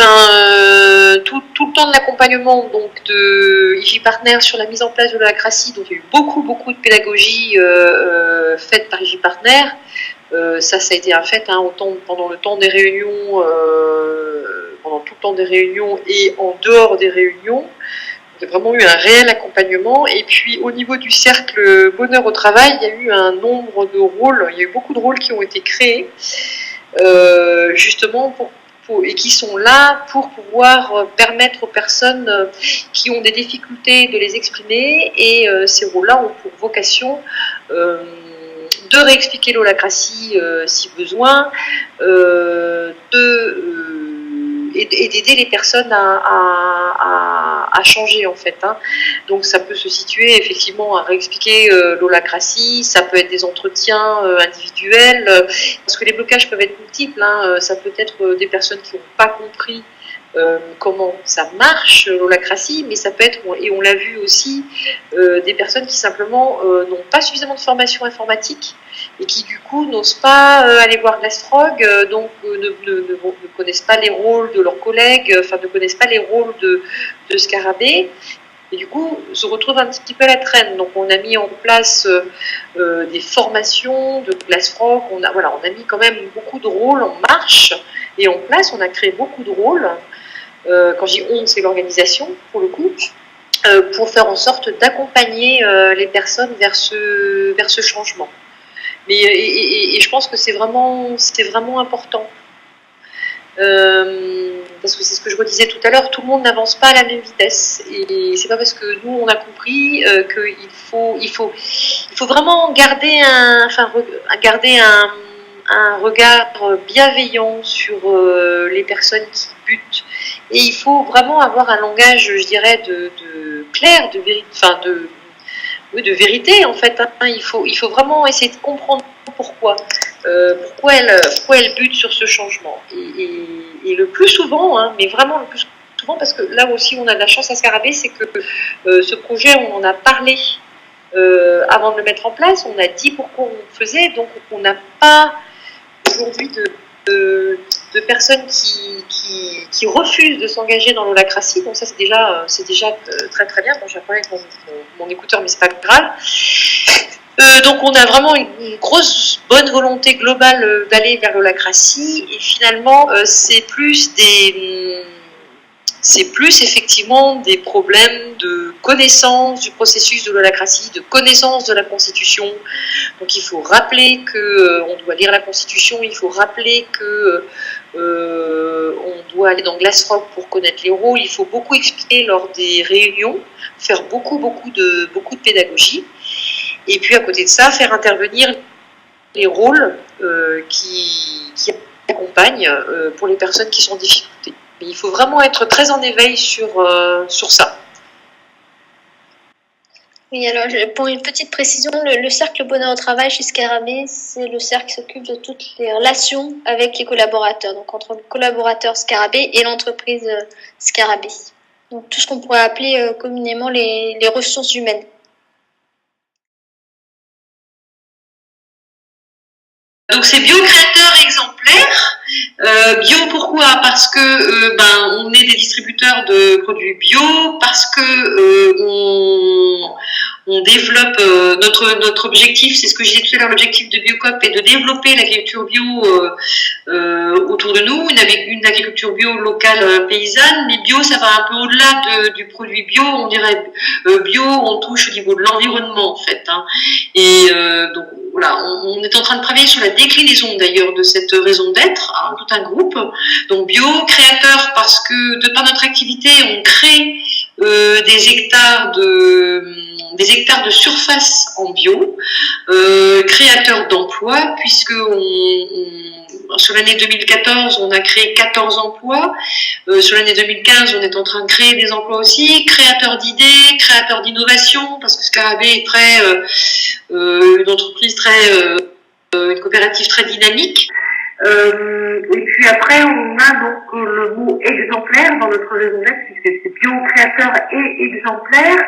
le temps de l'accompagnement donc de IJ Partner sur la mise en place de l'holacratie. Donc, il y a eu beaucoup de pédagogie faite par IJ Partner. Ça a été un fait, pendant le temps des réunions, pendant tout le temps des réunions et en dehors des réunions. Il y a vraiment eu un réel accompagnement. Et puis au niveau du cercle bonheur au travail, il y a eu un nombre de rôles, il y a eu beaucoup de rôles qui ont été créés, justement et qui sont là pour pouvoir permettre aux personnes qui ont des difficultés de les exprimer. Et ces rôles-là ont pour vocation de réexpliquer l'holacratie si besoin, et d'aider les personnes à changer en fait. Donc ça peut se situer effectivement à réexpliquer l'holacratie, ça peut être des entretiens individuels, parce que les blocages peuvent être multiples. Ça peut être des personnes qui n'ont pas compris comment ça marche l'holacratie, mais ça peut être, et on l'a vu aussi, des personnes qui simplement n'ont pas suffisamment de formation informatique et qui du coup n'osent pas aller voir Glassfrog, donc ne connaissent pas les rôles de leurs collègues, ne connaissent pas les rôles de Scarabée, et du coup se retrouvent un petit peu à la traîne. Donc on a mis en place des formations de Glassfrog, on a mis quand même beaucoup de rôles en marche et en place, on a créé beaucoup de rôles. Quand je dis on, c'est l'organisation pour le coup, pour faire en sorte d'accompagner les personnes vers ce changement. Mais et je pense que c'était vraiment important. Parce que c'est ce que je redisais tout à l'heure, tout le monde n'avance pas à la même vitesse, et c'est pas parce que nous on a compris qu'il faut vraiment garder un regard bienveillant sur les personnes qui butent, et il faut vraiment avoir un langage, je dirais, de clair, de vérité en fait. Il faut vraiment essayer de comprendre pourquoi elle bute sur ce changement. Et le plus souvent, mais vraiment le plus souvent, parce que là aussi on a de la chance à Scarabée, c'est que ce projet, on en a parlé avant de le mettre en place, on a dit pourquoi on le faisait, donc on n'a pas aujourd'hui de personnes qui refusent de s'engager dans l'holacratie. Donc ça c'est déjà très très bien. Bon, j'ai un problème avec mon écouteur, mais c'est pas grave. Donc on a vraiment une grosse bonne volonté globale d'aller vers l'holacratie, et finalement c'est plus effectivement des problèmes de connaissance du processus de l'holacratie, de connaissance de la Constitution. Donc il faut rappeler qu'on doit lire la Constitution, il faut rappeler on doit aller dans Glassfrog pour connaître les rôles, il faut beaucoup expliquer lors des réunions, faire beaucoup de pédagogie, et puis à côté de ça, faire intervenir les rôles qui accompagnent pour les personnes qui sont en difficulté. Mais il faut vraiment être très en éveil sur ça. Oui, alors pour une petite précision, le cercle bonheur au travail chez Scarabée, c'est le cercle qui s'occupe de toutes les relations avec les collaborateurs, donc entre le collaborateur Scarabée et l'entreprise Scarabée. Donc tout ce qu'on pourrait appeler communément les ressources humaines. Donc c'est biocréateurs exemplaires, Bio, pourquoi? Parce que on est des distributeurs de produits bio, parce que on développe notre objectif, c'est ce que je disais tout à l'heure, l'objectif de Biocoop est de développer l'agriculture bio autour de nous, une agriculture bio locale paysanne, mais bio ça va un peu au-delà du produit bio, on dirait bio, on touche au niveau de l'environnement en fait, hein. Et donc voilà, on est en train de travailler sur la déclinaison d'ailleurs de cette raison d'être, hein, tout un groupe. Donc bio, créateur parce que de par notre activité, on crée des hectares de surface en bio, créateur d'emplois puisque sur l'année 2014, on a créé 14 emplois. Sur l'année 2015, on est en train de créer des emplois aussi. Créateur d'idées, créateur d'innovation, parce que Scarabée est une entreprise une coopérative très dynamique. Et puis après, on a donc le mot exemplaire dans notre raison d'être, puisque c'est bio, créateur et exemplaire.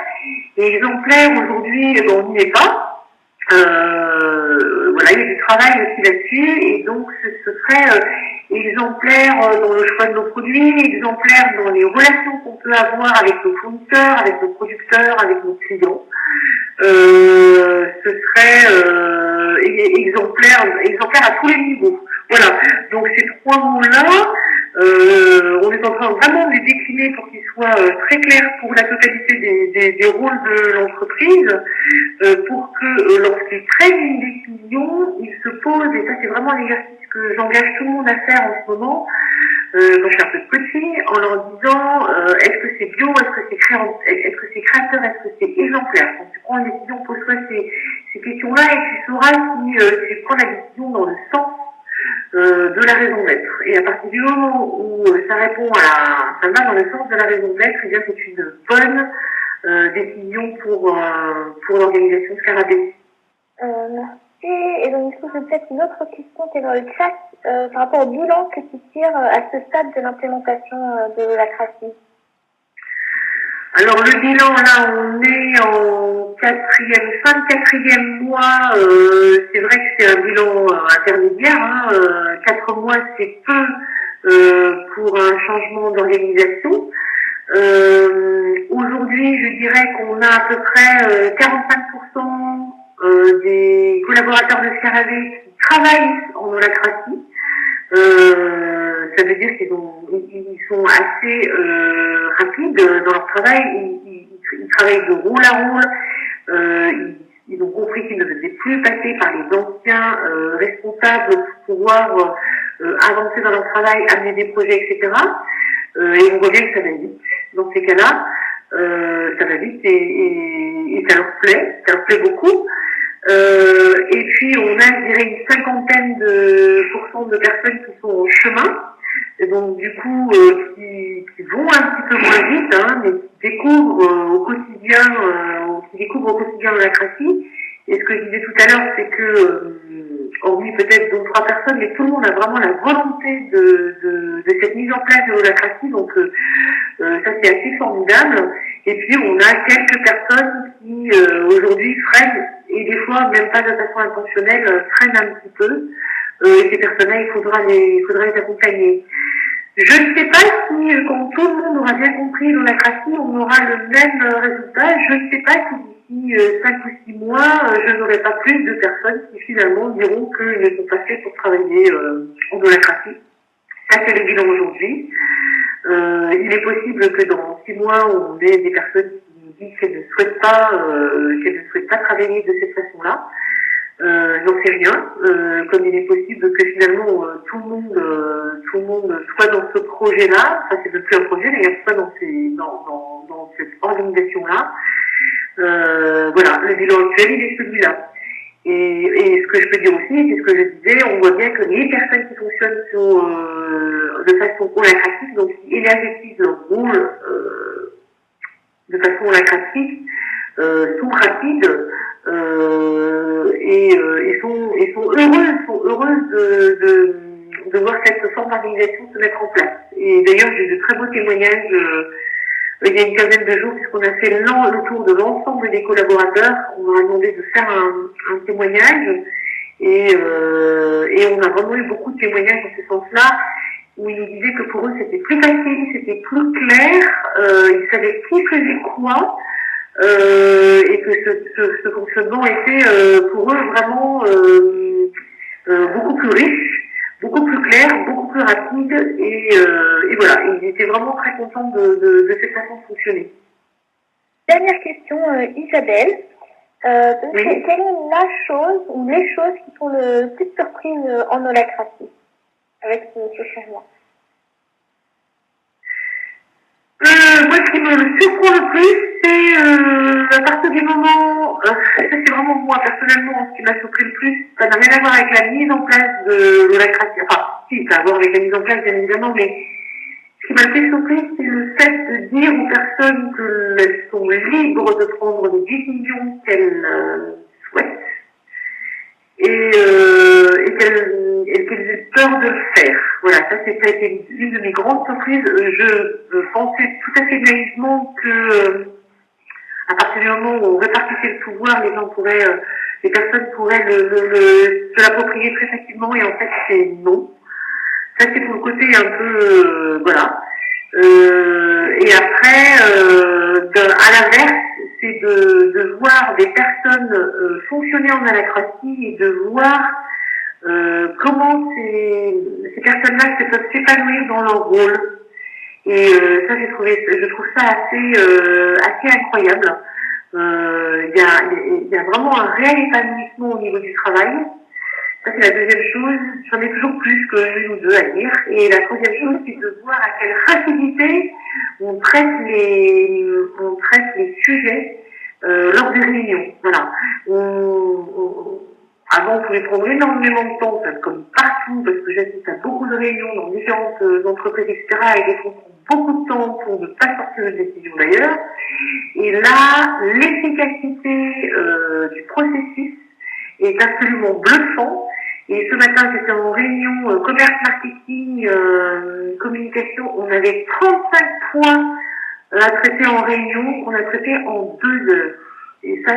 Et exemplaire, aujourd'hui, on n'y est pas. Voilà, il y a du travail aussi là-dessus, et donc ce serait exemplaire dans le choix de nos produits, exemplaire dans les relations qu'on peut avoir avec nos fournisseurs, avec nos producteurs, avec nos clients. Ce serait exemplaire à tous les niveaux. Voilà, donc ces trois mots-là, on est en train vraiment de les décliner pour qu'ils soient très clairs pour la totalité des rôles de l'entreprise, pour que lorsqu'ils prennent une décision, ils se posent, et ça c'est vraiment l'exercice que j'engage tout le monde à faire en ce moment, quand je fais un peu de coaching, en leur disant est-ce que c'est bio, est-ce que c'est créateur, est-ce que c'est exemplaire. Quand tu prends une décision, pose-toi ces questions-là et tu sauras si tu prends la décision dans le sens de la raison d'être. Et à partir du moment où ça répond ça va dans le sens de la raison d'être, eh bien c'est une bonne décision pour l'organisation Scarabée. Merci. Et donc, du coup, j'ai peut-être une autre question qui est dans le chat par rapport au bilan que tu tires à ce stade de l'implémentation de la CRACI. Alors le bilan, là, on est en fin de quatrième mois. C'est vrai que c'est un bilan intermédiaire. Hein, 4 mois, c'est peu pour un changement d'organisation. Aujourd'hui, je dirais qu'on a à peu près 45% des collaborateurs de Scarabée qui travaillent en holacratie. Ça veut dire qu'ils sont assez rapides dans leur travail. Ils travaillent de rôle à rôle. Ils ont compris qu'ils ne devaient plus passer par les anciens responsables pour pouvoir avancer dans leur travail, amener des projets, etc. Et on voit bien que ça va vite. Dans ces cas-là, ça va vite et ça leur plaît beaucoup. Et puis on a, je dirais, une cinquantaine de personnes qui sont en chemin, et donc du coup qui vont un petit peu moins vite, hein, mais qui découvrent au quotidien l'holacratie. Et ce que je disais tout à l'heure, c'est que hormis peut-être 2 ou 3 personnes, mais tout le monde a vraiment la volonté de cette mise en place de l'holacratie, donc ça c'est assez formidable. Et puis on a quelques personnes qui aujourd'hui freinent, et des fois même pas de façon intentionnelle, freinent un petit peu. Et ces personnes-là, il faudra les accompagner. Je ne sais pas si quand tout le monde aura bien compris l'holacratie, on aura le même résultat. Je ne sais pas si d'ici 5 ou 6 mois, je n'aurai pas plus de personnes qui finalement diront qu'ils ne sont pas faits pour travailler en holacratie. Ça c'est le bilan aujourd'hui. Il est possible que dans 6 mois, on ait des personnes qui nous disent qu'elles ne souhaitent pas travailler de cette façon-là. J'en sais rien. Comme il est possible que finalement tout le monde soit dans ce projet-là, ça c'est même plus un projet, d'ailleurs, soit dans cette organisation-là. Voilà, le bilan actuel il est celui-là. Et ce que je peux dire aussi, c'est ce que je disais, on voit bien que les personnes qui fonctionnent de façon holacratique, donc qui énergisent leur rôle de façon holacratique, sont rapides et sont heureuses de voir cette forme d'organisation se mettre en place. Et d'ailleurs, j'ai de très beaux témoignages il y a une quinzaine de jours, puisqu'on a fait le tour de l'ensemble des collaborateurs. On leur a demandé de faire un témoignage. Et on a vraiment eu beaucoup de témoignages dans ce sens-là, où ils nous disaient que pour eux c'était plus facile, c'était plus clair, ils savaient qui faisait quoi, et que ce fonctionnement était pour eux vraiment beaucoup plus riche, beaucoup plus clair, beaucoup plus rapide, et voilà, ils étaient vraiment très contents de cette façon de fonctionner. Dernière question, Isabelle. Oui. Quelle est la chose ou les choses qui sont le plus surprises en holacratie avec ce changement? Moi, ce qui me surprend le plus, c'est à partir du moment, ça c'est vraiment moi personnellement, ce qui m'a surpris le plus, ça n'a rien à voir avec la mise en place de l'holacratie, enfin, si, ça a à voir avec la mise en place, bien évidemment, mais ce qui m'a fait surpris, c'est le fait de dire aux personnes qu'elles sont libres de prendre les décisions qu'elles souhaitent et qu'elles aient peur de le faire. Voilà, ça a été une de mes grandes surprises. Je pensais tout à fait naïvement que à partir du moment où on répartissait le pouvoir, les personnes pourraient se l'approprier très facilement, et en fait c'est non. Ça c'est pour le côté un peu voilà. Et après, à l'inverse, c'est de voir des personnes fonctionner en holacratie et de voir comment ces personnes-là peuvent s'épanouir dans leur rôle. Et ça, je trouve ça assez incroyable. Il y a vraiment un réel épanouissement au niveau du travail. Ça, c'est la deuxième chose. J'en ai toujours plus qu'une ou deux à dire. Et la troisième chose, c'est de voir à quelle facilité on traite les sujets lors des réunions. Voilà. Avant, on pouvait prendre énormément de temps, comme partout, parce que j'assiste à beaucoup de réunions dans différentes entreprises, etc. Et des fois, on prend beaucoup de temps pour ne pas sortir de décision d'ailleurs. Et là, l'efficacité du processus est absolument bluffant. Et ce matin, j'étais en réunion commerce, marketing, communication. On avait 35 points à traiter en réunion, qu'on a traité en 2 heures. Et ça,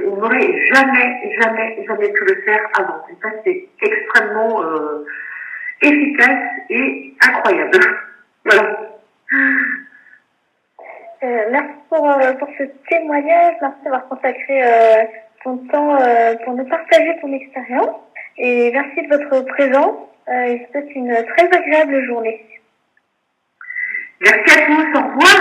on n'aurait jamais pu le faire avant. Et ça, c'est extrêmement efficace et incroyable. Voilà. Merci pour ce témoignage. Merci d'avoir consacré ton temps pour nous partager ton expérience. Et merci de votre présence. Je vous souhaite une très agréable journée. Merci à tous. Au revoir.